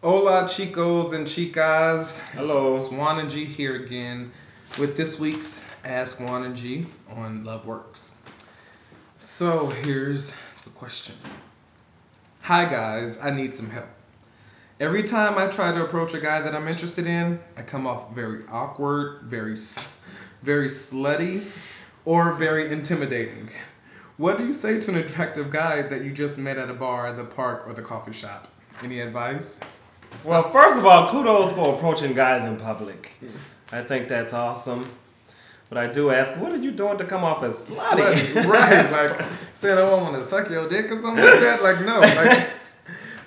Hola, chicos and chicas. Hello. It's Juan and G here again with this week's Ask Juan and G on Love Works. So here's the question. Hi guys, I need some help. Every time I try to approach a guy that I'm interested in, I come off very awkward, very slutty, or very intimidating. What do you say to an attractive guy that you just met at a bar, the park, or the coffee shop? Any advice? Well, first of all, kudos for approaching guys in public. I think that's awesome. But I do ask, what are you doing to come off as slutty? Right, like saying I want to suck your dick or something like that. Like no, like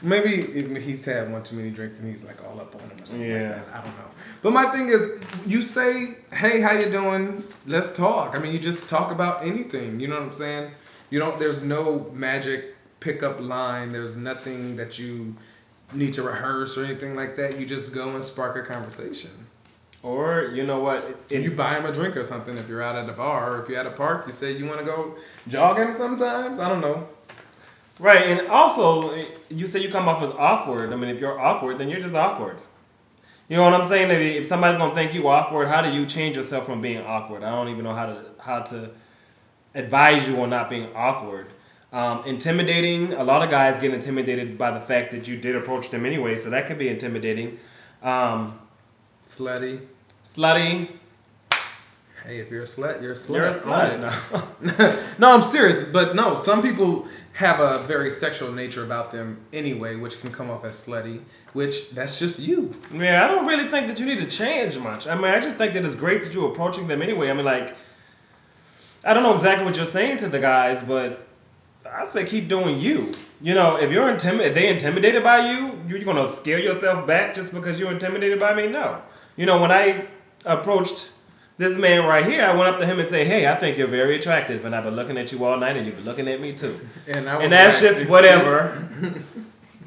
maybe he's had one too many drinks and he's like all up on him or something like that. I don't know. But my thing is, you say, hey, how you doing? Let's talk. I mean, you just talk about anything. You know what I'm saying? You don't. There's no magic pickup line. There's nothing that you need to rehearse or anything like that. You just go and spark a conversation. Or, you know what? You buy him a drink or something if you're out at a bar, or if you're at a park, you say you want to go jogging sometimes. I don't know. Right, and also, you say you come off as awkward. I mean, if you're awkward, then you're just awkward. You know what I'm saying? If somebody's going to think you awkward, how do you change yourself from being awkward? I don't even know how to advise you on not being awkward. Intimidating, a lot of guys get intimidated by the fact that you did approach them anyway, so that could be intimidating. Slutty. Slutty. Hey, if you're a slut, you're a slut. You're a slut. No. No, I'm serious. But no, some people have a very sexual nature about them anyway, which can come off as slutty, which that's just you. Yeah, I don't really think that you need to change much. I mean, I just think that it's great that you're approaching them anyway. I mean, like, I don't know exactly what you're saying to the guys, but I say keep doing you. You know, if you're if they intimidated by you, you're gonna scare yourself back just because you're intimidated by me? No. You know, when I approached this man right here, I went up to him and say, "Hey, I think you're very attractive, and I've been looking at you all night, and you've been looking at me too." And that's just whatever.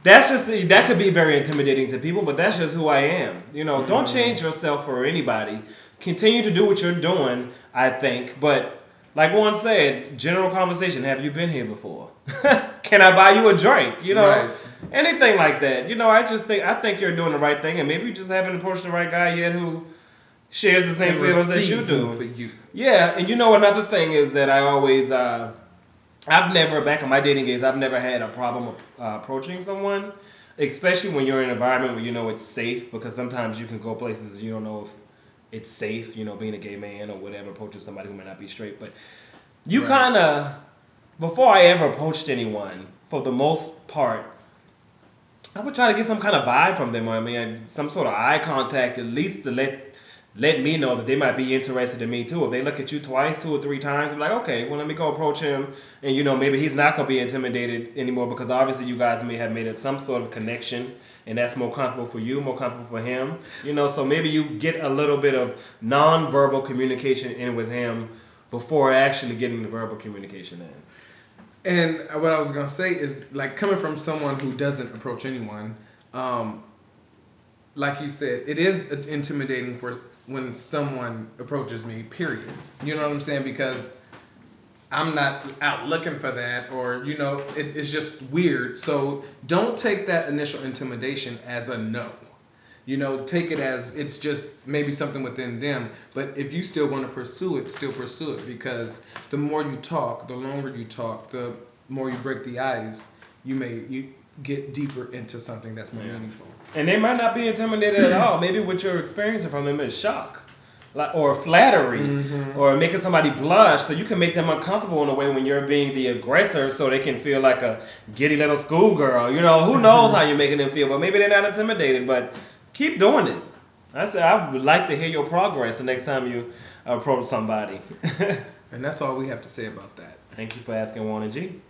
That could be very intimidating to people, but that's just who I am. You know, don't change yourself for anybody. Continue to do what you're doing, I think, but. Like Juan said, general conversation. Have you been here before? Can I buy you a drink? You know, right. Anything like that. You know, I think you're doing the right thing, and maybe you just haven't approached the right guy yet who shares the same feelings that you do. For you. Yeah, and you know another thing is that I always, I've never, back in my dating days, I've never had a problem approaching someone, especially when you're in an environment where you know it's safe, because sometimes you can go places you don't know if it's safe, you know, being a gay man or whatever, approaching somebody who may not be straight. But you kind of, before I ever approached anyone, for the most part, I would try to get some kind of vibe from them. I mean, some sort of eye contact, at least to let me know that they might be interested in me too. If they look at you twice, 2 or 3 times, I'm like, okay, well, let me go approach him. And, you know, maybe he's not going to be intimidated anymore because obviously you guys may have made some sort of connection. And that's more comfortable for you, more comfortable for him. You know, so maybe you get a little bit of non-verbal communication in with him before actually getting the verbal communication in. And what I was going to say is, like, coming from someone who doesn't approach anyone, like you said, it is intimidating for when someone approaches me, period. You know what I'm saying? Because I'm not out looking for that, or, you know, it's just weird. So don't take that initial intimidation as a no. You know, take it as it's just maybe something within them. But if you still want to pursue it, still pursue it. Because the more you talk, the longer you talk, the more you break the ice, you get deeper into something that's more meaningful. And they might not be intimidated at all. Maybe what you're experiencing from them is shock. Or flattery, or making somebody blush, so you can make them uncomfortable in a way when you're being the aggressor, so they can feel like a giddy little schoolgirl. You know, who knows how you're making them feel, but maybe they're not intimidated. But keep doing it. I would like to hear your progress the next time you approach somebody. And that's all we have to say about that. Thank you for asking, Juan and G.